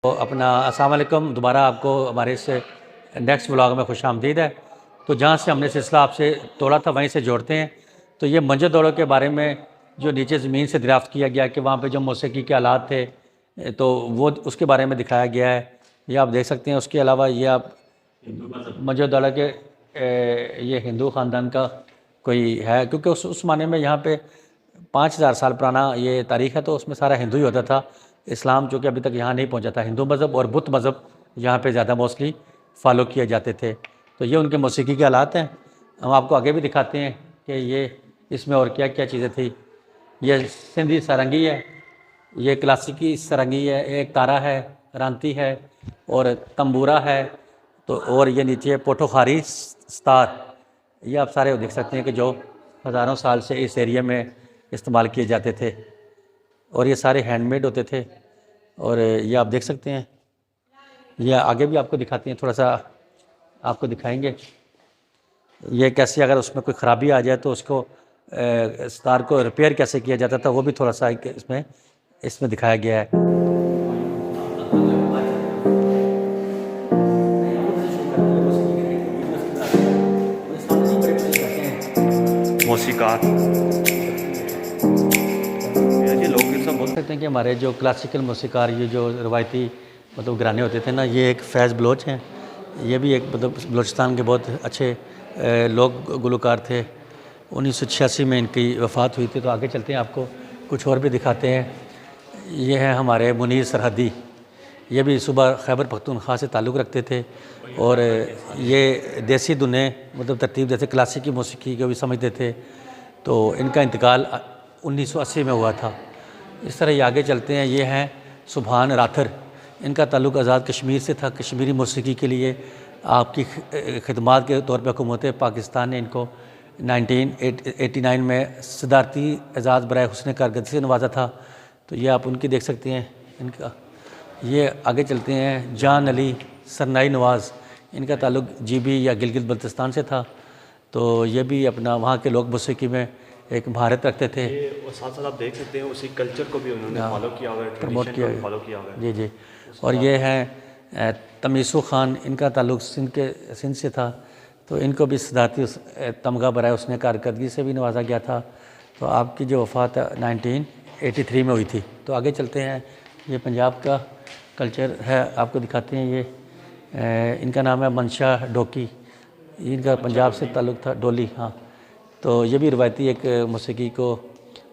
तो अपना अस्सलाम वालेकुम, दोबारा आपको हमारे इस नेक्स्ट व्लॉग में खुश आमदीद है। तो जहाँ से हमने सिलसिला आपसे तोड़ा था वहीं से जोड़ते हैं। तो ये मंजर दौड़ों के बारे में जो नीचे ज़मीन से दरियाफ्त किया गया कि वहाँ पे जो मौसीकी के आलात थे तो वो उसके बारे में दिखाया गया है, ये आप देख सकते हैं। उसके अलावा ये आप मंजर दौड़ा के ये हिंदू ख़ानदान का कोई है, क्योंकि उस माने में यहाँ पे 5000 साल पुराना ये तारीख़ है, तो उसमें सारा हिंदू ही होता था। इस्लाम जो कि अभी तक यहाँ नहीं पहुँचा था, हिंदू मज़हब और बुत मज़हब यहाँ पे ज़्यादा मोस्टली फॉलो किए जाते थे। तो ये उनके मौसीकी के हालात हैं। हम आपको आगे भी दिखाते हैं कि ये इसमें और क्या क्या चीज़ें थी। ये सिंधी सारंगी है, ये क्लासिकी सारंगी है, एक तारा है, रांती है और तंबूरा है। तो और ये नीचे पोठोखारी स्तार, ये आप सारे देख सकते हैं कि जो हज़ारों साल से इस एरिया में इस्तेमाल किए जाते थे और ये सारे हैंडमेड होते थे। और ये आप देख सकते हैं, ये आगे भी आपको दिखाते हैं, थोड़ा सा आपको दिखाएंगे ये कैसे अगर उसमें कोई ख़राबी आ जाए तो उसको स्टार को रिपेयर कैसे किया जाता था, वो भी थोड़ा सा इसमें दिखाया गया है। मौसीकार ये लोग सब बोल सकते हैं कि हमारे जो क्लासिकल मौसीकार, ये जो रवायती मतलब घराने होते थे ना, ये एक फैज़ बलोच हैं। ये भी एक मतलब बलोचिस्तान के बहुत अच्छे लोग गुलकार थे। 1986 में इनकी वफ़ात हुई थी। तो आगे चलते हैं, आपको कुछ और भी दिखाते हैं। ये हैं हमारे मुनीर सरहदी, ये भी सुबह खैबर पख्तूनख्वा से ताल्लुक़ रखते थे और ये देसी धुनें मतलब तरतीब जैसे क्लासिकी मौसीकी को भी समझते थे। तो इनका इंतकाल 1980 में हुआ था। इस तरह ये आगे चलते हैं। ये हैं सुभान राथर, इनका ताल्लुक़ आज़ाद कश्मीर से था। कश्मीरी मौसीकी के लिए आपकी खिदमात के तौर पर हुकूमत पाकिस्तान ने इनको 1989 में सदारती एजाज़ बराए हुस्न कारकर्दगी से नवाजा था। तो ये आप उनकी देख सकते हैं। इनका ये आगे चलते हैं। जान अली सरनाई नवाज़, इनका ताल्लुक़ जीबी या गिलगित बल्तिस्तान से था। तो ये भी अपना वहाँ के लोक मौसीकी में एक महारत रखते थे। और साथ साथ आप देख सकते हैं उसी कल्चर को भी उन्होंने फॉलो किया हुआ है, प्रमोट किया, फॉलो किया हुआ है। जी जी। और ये हैं तमीसू ख़ान, इनका ताल्लुक़ सिंध से था। तो इनको भी सदारती तमगा बराए उसने कारकर्दगी से भी नवाजा गया था। तो आपकी जो वफ़ात 1983 में हुई थी। तो आगे चलते हैं। ये पंजाब का कल्चर है, आपको दिखाते हैं। ये इनका नाम है मनशा डोकी, इनका पंजाब से ताल्लुक़ था, डोली। हाँ, तो ये भी रवायती एक मौसीकी को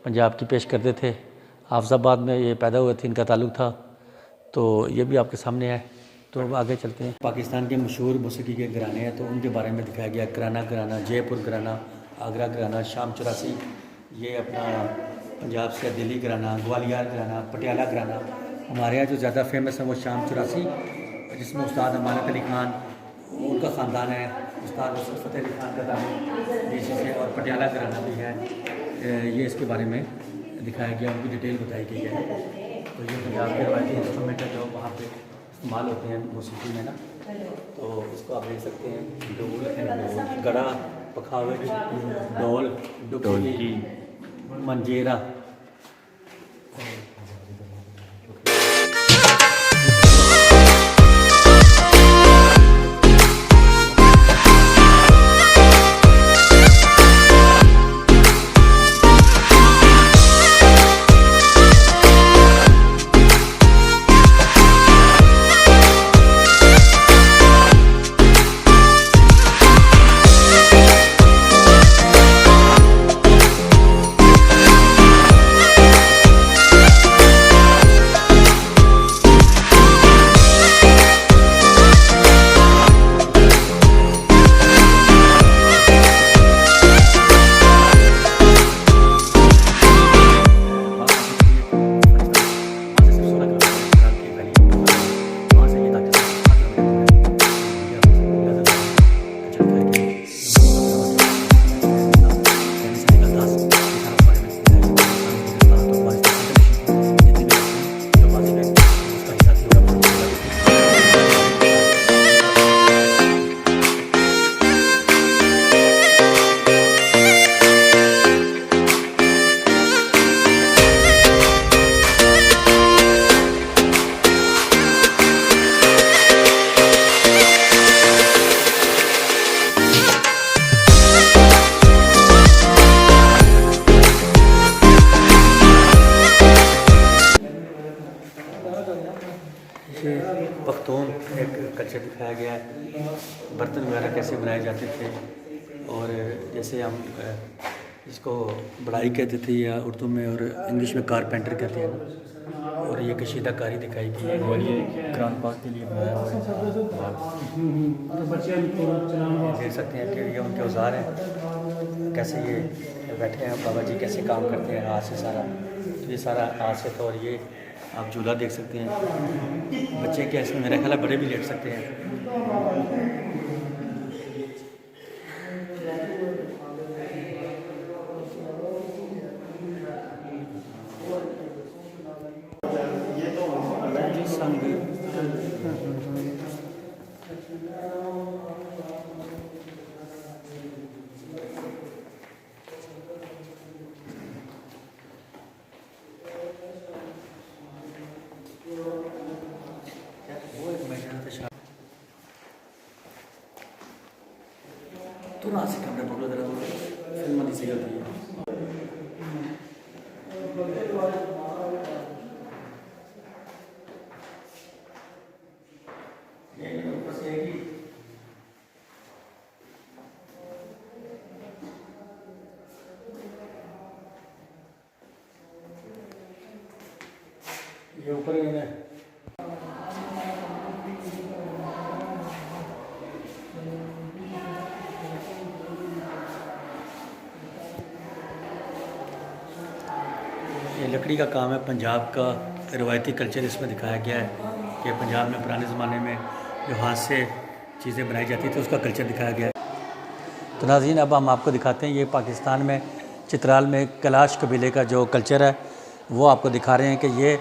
पंजाब की पेश करते थे। हाफिज़ाबाद में ये पैदा हुए थे, इनका ताल्लुक़ था। तो ये भी आपके सामने है। तो अब आगे चलते हैं। पाकिस्तान के मशहूर मौसीकी के घराने हैं, तो उनके बारे में दिखाया गया। कराना घराना, जयपुर घराना, आगरा घराना, शाम 84, ये अपना पंजाब से दिल्ली घराना, ग्वालियर घराना, पटियाला घराना। हमारे यहाँ जो ज़्यादा फेमस है वो शाम 84, जिसमें उस्ताद अमानत अली ख़ान उनका ख़ानदान है, उस्ताद नुसरत फ़तेह अली ख़ान का ताल्लुक़ इसी से, और पटियाला घराना भी है। ये इसके बारे में दिखाया गया, उनकी डिटेल बताई गई है। तो ये पंजाब के रवायती इंस्ट्रूमेंट है जो वहाँ पे इस्तेमाल होते हैं मौसीकी में ना। तो इसको आप देख सकते हैं। ढोल, गड़ा, पखावज, ढोल, ढोलकी, मंजीरा। ये पख्तून एक कल्चर दिखाया गया है, बर्तन वगैरह कैसे बनाए जाते थे। और जैसे हम इसको बढ़ाई कहते थे या उर्दू में, और इंग्लिश में कारपेंटर कहते हैं ना। और ये कशीदाकारी दिखाई गई है और ये कुरान पाक के लिए बनाया हुआ है। देख सकते हैं कि ये उनके औजार हैं, कैसे ये बैठे हैं बाबा जी, कैसे काम करते हैं हाथ से सारा। तो ये सारा हाथ से था। और ये आप झूला देख सकते हैं, बच्चे क्या इसमें मेरा ख्याल है बड़े भी लेट सकते हैं। तो ना से कैमरे पकड़ो जरा, फिल्म नहीं सही होती है। ये ऊपर ही है। ये लकड़ी का काम है, पंजाब का रिवायती कल्चर इसमें दिखाया गया है कि पंजाब में पुराने ज़माने में जो हाथ से चीज़ें बनाई जाती थी उसका कल्चर दिखाया गया है। तो नाज़रीन, अब हम आपको दिखाते हैं ये पाकिस्तान में चित्राल में कैलाश कबीले का जो कल्चर है वो आपको दिखा रहे हैं कि ये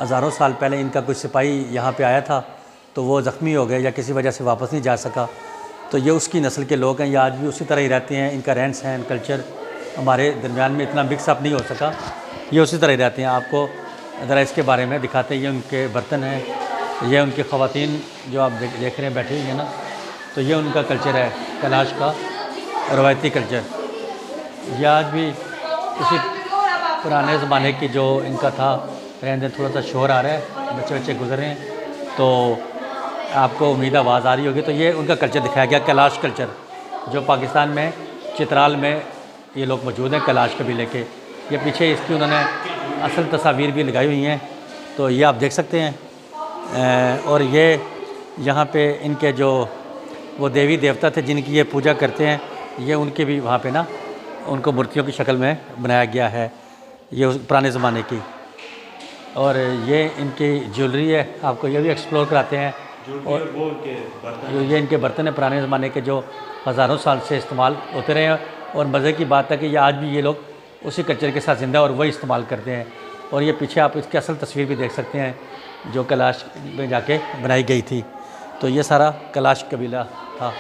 हज़ारों साल पहले इनका कुछ सिपाही यहाँ पे आया था, तो वो ज़ख्मी हो गए या किसी वजह से वापस नहीं जा सका। तो ये उसकी नस्ल के लोग हैं, ये आज भी उसी तरह ही रहते हैं। इनका रहन सहन कल्चर हमारे दरमियान में इतना मिक्सअप नहीं हो सका, ये उसी तरह ही रहते हैं। आपको ज़रा इसके बारे में दिखाते हैं। ये उनके बर्तन हैं, ये उनकी ख़वातीन जो आप देख रहे हैं बैठी हुई हैं ना, तो ये उनका कल्चर है, कैलाश का रवायती कल्चर। ये आज भी उसी पुराने ज़माने की जो इनका था रहने। थोड़ा सा शोर आ रहा है, बच्चे गुजर रहे हैं, तो आपको उम्मीद आवाज़ आ रही होगी। तो ये उनका कल्चर दिखाया गया, कैलाश कल्चर, जो पाकिस्तान में चित्राल में ये लोग मौजूद हैं, कैलाश कबीले के। ये पीछे इसकी उन्होंने असल तस्वीर भी लगाई हुई हैं, तो ये आप देख सकते हैं। और ये यहाँ पे इनके जो वो देवी देवता थे जिनकी ये पूजा करते हैं, ये उनके भी वहाँ पे ना उनको मूर्तियों की शक्ल में बनाया गया है, ये उस पुराने ज़माने की। और ये इनकी ज्वेलरी है, आपको ये भी एक्सप्लोर कराते हैं। और ये इनके बर्तन है पुराने ज़माने के जो हज़ारों साल से इस्तेमाल होते रहे हैं। और मज़े की बात है कि ये आज भी ये लोग उसी कल्चर के साथ ज़िंदा और वही इस्तेमाल करते हैं। और ये पीछे आप इसकी असल तस्वीर भी देख सकते हैं जो कैलाश में जाके बनाई गई थी। तो ये सारा कैलाश कबीला था।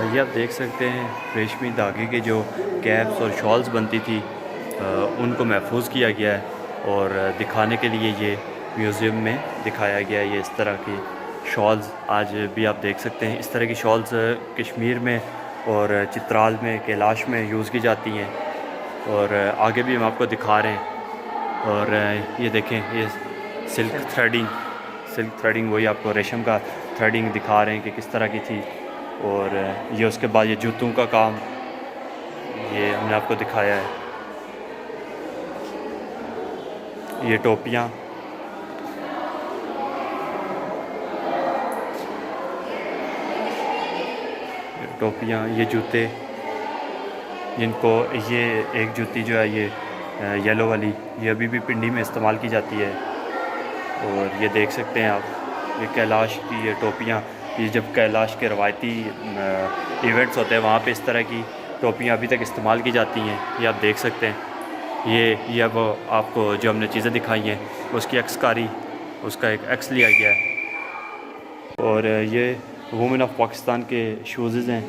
ये आप देख सकते हैं रेशमी धागे के जो कैप्स और शॉल्स बनती थी उनको महफूज किया गया है और दिखाने के लिए ये म्यूज़ियम में दिखाया गया है। ये इस तरह की शॉल्स आज भी आप देख सकते हैं। इस तरह की शॉल्स कश्मीर में और चित्राल में, कैलाश में यूज़ की जाती हैं और आगे भी हम आपको दिखा रहे हैं। और ये देखें, ये सिल्क थ्रेडिंग वही आपको रेशम का थ्रेडिंग दिखा रहे हैं कि किस तरह की थी। और ये उसके बाद ये जूतों का काम ये हमने आपको दिखाया है। ये टोपियाँ, ये जूते, जिनको ये एक जूती जो है ये येलो वाली, ये अभी भी पिंडी में इस्तेमाल की जाती है। और ये देख सकते हैं आप, ये कैलाश की ये टोपियाँ, ये जब कैलाश के रवायती इवेंट्स होते हैं वहाँ पे इस तरह की टोपियाँ अभी तक इस्तेमाल की जाती हैं। ये आप देख सकते हैं। ये अब आपको जो हमने चीज़ें दिखाई हैं उसकी एक्सकारी, उसका एक एक्स लिया गया है। और ये वुमेन ऑफ पाकिस्तान के शूज़ हैं।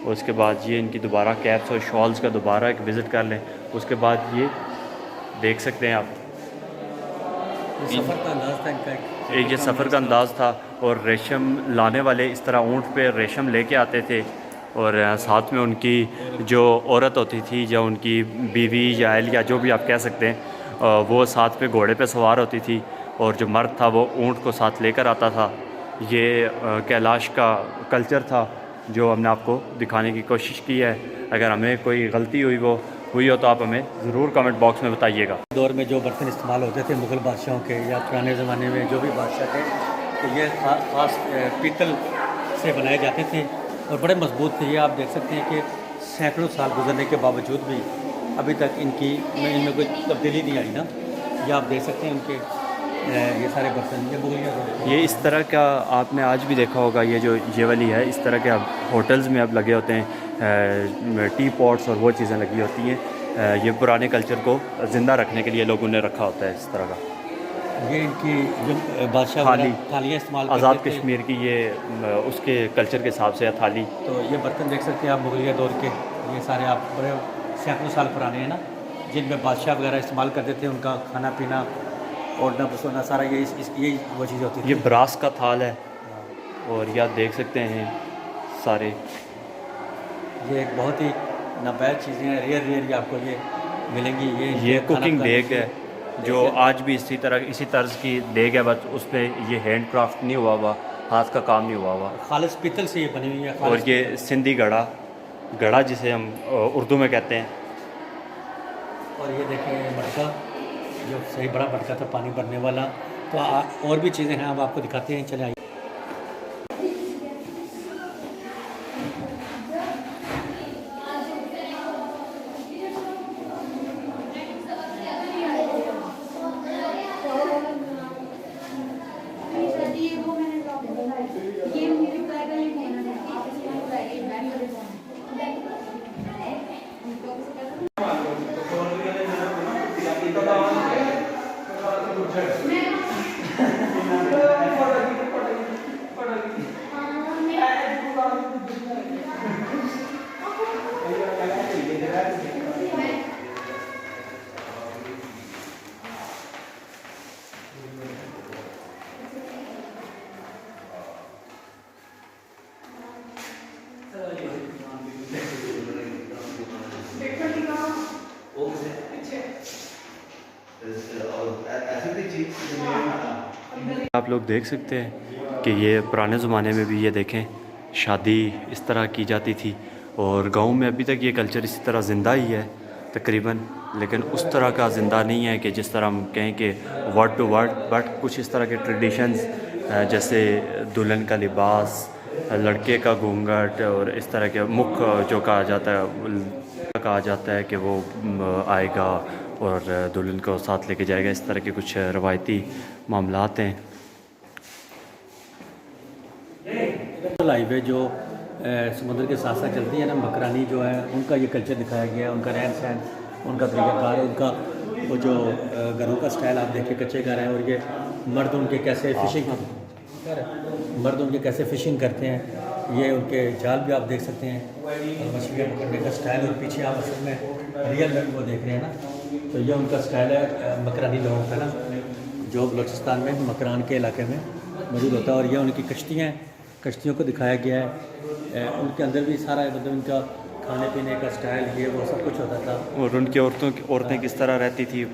और उसके बाद ये इनकी दोबारा कैप्स और शॉल्स का दोबारा एक विज़िट कर लें। उसके बाद ये देख सकते हैं आप, सफ़र का अंदाज़ था इनका। एक ये सफ़र का अंदाज़ था। और रेशम लाने वाले इस तरह ऊँट पे रेशम लेके आते थे और साथ में उनकी जो औरत होती थी या उनकी बीवी या अहल या जो भी आप कह सकते हैं वो साथ पे घोड़े पे सवार होती थी और जो मर्द था वो ऊँट को साथ लेकर आता था। ये कैलाश का कल्चर था जो हमने आपको दिखाने की कोशिश की है। अगर हमें कोई गलती हुई हो तो आप हमें ज़रूर कमेंट बॉक्स में बताइएगा। दौर में जो बर्तन इस्तेमाल होते थे मुग़ल बादशाहों के या पुराने ज़माने में जो भी बादशाह थे, तो ये ख़ास पीतल से बनाए जाते थे और बड़े मजबूत थे। ये आप देख सकते हैं कि सैकड़ों साल गुजरने के बावजूद भी अभी तक इनमें कोई तब्दीली नहीं आई ना। ये आप देख सकते हैं उनके ये सारे बर्तन ये मुगलिया ये इस तरह का आपने आज भी देखा होगा। ये वाली है, इस तरह के अब होटल्स में अब लगे होते हैं टी पॉट्स और वो चीज़ें लगी होती हैं। ये पुराने कल्चर को ज़िंदा रखने के लिए लोगों ने रखा होता है इस तरह का। ये इनकी जो बादशाह थालियाँ इस्तेमाल आज़ाद कश्मीर की ये उसके कल्चर के हिसाब से है थाली। तो ये बर्तन देख सकते हैं आप मुगलिया दौर के, ये सारे आप बड़े सैकड़ों साल पुराने हैं ना, जिनमें बादशाह वगैरह इस्तेमाल करते थे। उनका खाना पीना ओढ़ना बसोना सारा यही वो चीज़ होती थी। ये ब्रास का थाल है और ये आप देख सकते हैं सारे। ये एक बहुत ही नाबाद चीज़ें हैं, रेयर आपको ये मिलेंगी। ये कुकिंग डेग है जो आज भी इसी तर्ज की डेग है, बस उस पर ये हैंड क्राफ्ट नहीं हुआ, हाथ का काम नहीं हुआ। खालिस पीतल से ये बनी हुई है। और ये सिंधी गड़ा जिसे हम उर्दू में कहते हैं। और ये देखें मटका, जो सही बड़ा मटका था पानी भरने वाला। तो और भी चीज़ें हैं, हम आपको दिखाते हैं, चले आइए। आप लोग देख सकते हैं कि ये पुराने ज़माने में भी ये देखें शादी इस तरह की जाती थी और गांव में अभी तक ये कल्चर इसी तरह ज़िंदा ही है तकरीबन, लेकिन उस तरह का ज़िंदा नहीं है कि जिस तरह हम कहें कि वर्ड टू वर्ड, बट कुछ इस तरह के ट्रेडिशंस जैसे दुल्हन का लिबास, लड़के का घूंघट और इस तरह के मुख जो कहा जाता है कि वो आएगा और दुल्हन को साथ लेके जाएगा। इस तरह के कुछ रवायती मामलात हैं। हाईवे जो समुद्र के साथ साथ चलती है ना, मकरानी जो है उनका ये कल्चर दिखाया गया है, उनका रहन सहन, उनका तरीक़ाकार, उनका वो जो घरों का स्टाइल आप देखिए, कच्चे घर हैं। और ये मर्द उनके कैसे फ़िशिंग करते हैं, ये उनके जाल भी आप देख सकते हैं, मछलियाँ पकड़ने का स्टाइल। और पीछे आप असल में रियल वो देख रहे हैं ना, तो ये उनका स्टाइल है मकरानी लोगों का ना, जो बलूचिस्तान में मकरान के इलाके में मौजूद होता है। और ये उनकी कश्तियों को दिखाया गया है। उनके अंदर भी सारा मतलब उनका खाने पीने का स्टाइल, ये वो सब कुछ होता था। और उनकी औरतें किस तरह रहती थी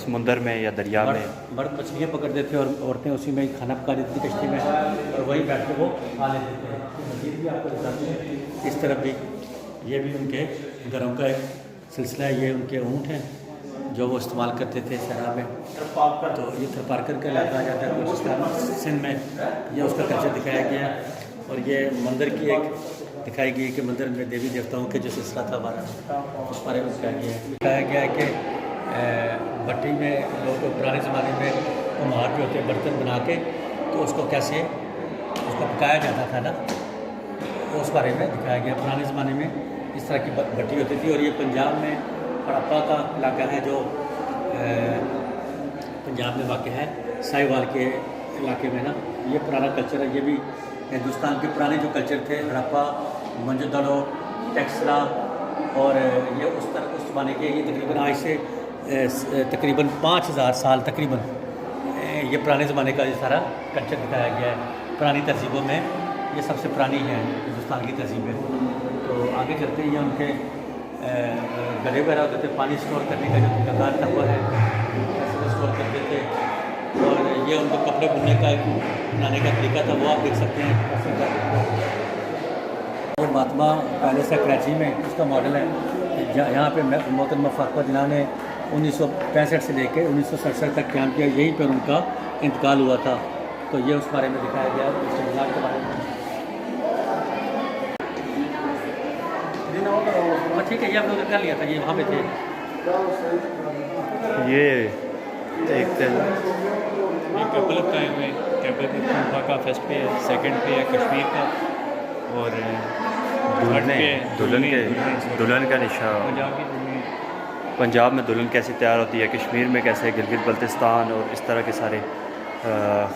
समुंदर में या दरिया में? मर्द मछलियाँ पकड़ते थे और औरतें उसी में ही खाना पका देती थी कश्ती में, और वहीं बैठ के वो खा लेते थे। मज़ीद भी आपको बताते हैं इस तरफ भी, ये भी उनके घरों का एक सिलसिला है। ये उनके ऊँट हैं जो वो इस्तेमाल करते थे शराब में। तो ये थरपारकर का इलाका आ जाता है बलूचिस्तान सिंध में, ये उसका कल्चर दिखाया गया है। और ये मंदिर की एक दिखाई गई कि मंदिर में देवी देवताओं के जो सिलसिला था हमारा, उस बारे में दिखाया गया है कि भट्टी में लोग पुराने ज़माने में कुम्हार जो होते बर्तन बना के तो उसको कैसे पकाया जाता था ना, उस बारे में दिखाया गया। पुराने ज़माने में इस तरह की भट्टी होती थी। और ये पंजाब में हड़प्पा का इलाका है जो पंजाब में वाक़ है, साहिवाल के इलाके में ना, ये पुराना कल्चर है। ये भी हिंदुस्तान के पुराने जो कल्चर थे, हड़प्पा, मोहनजोदड़ो, टेक्सला, और ये उस ज़माने के, ये तकरीबन आज से तकरीबन 5000 साल तकरीबन ये पुराने ज़माने का ये सारा कल्चर दिखाया गया है। पुरानी तहज़ीबों में ये सबसे पुरानी है हिंदुस्तान की तहज़ीबें। तो आगे चलते ही उनके गले वगैरह होते थे, पानी स्टोर करने का जो तरीका था वो है, कैसे वो स्टोर करते थे। और ये उनको कपड़े बुनने का एक बनाने का तरीका था, वो आप देख सकते हैं कैसे करते थे। ये महात्मा पैलेस है कराची में, उसका मॉडल है। यहाँ पे मोहतरमा फातिमा जिन्ना ने 1965 से लेकर 1967 तक क़याम किया, यहीं पर उनका इंतकाल हुआ था। तो ये उस बारे में दिखाया गया मिस्टर मीनार के बारे में। ठीक है, ये आप लोग कर लिया था, ये वहाँ पे थे। ये देखते हैं एक कपल बताए हुए कैबल का फर्स्ट पे है, सेकंड पे है कश्मीर का, और दुल्हन का निशान। पंजाब की दुल्हन। पंजाब में दुल्हन कैसे तैयार होती है, कश्मीर में कैसे, गिलगित बल्तिस्तान और इस तरह के सारे,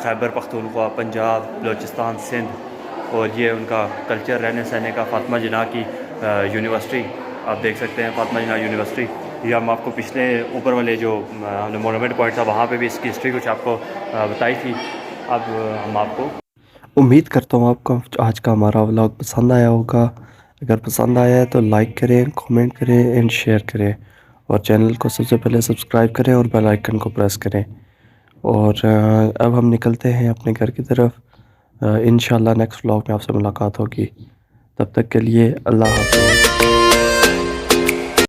खैबर पख्तूनख्वा, पंजाब, बलूचिस्तान, सिंध। और ये उनका कल्चर रहने सहने का। फातिमा जिन्ना की यूनिवर्सिटी आप देख सकते हैं, फातिमा जिन्ना यूनिवर्सिटी। ये हम आपको पिछले ऊपर वाले जो हमने मोनूमेंट पॉइंट था वहाँ पे भी इसकी हिस्ट्री कुछ आपको बताई थी। अब हम आपको उम्मीद करता हूँ आपको आज का हमारा व्लॉग पसंद आया होगा। अगर पसंद आया है तो लाइक करें, कमेंट करें एंड शेयर करें, और चैनल को सबसे पहले सब्सक्राइब करें और बेल आइकन को प्रेस करें। और अब हम निकलते हैं अपने घर की तरफ। इंशाल्लाह नेक्स्ट व्लॉग में आपसे मुलाकात होगी। तब तक के लिए अल्लाह हाफ़िज़।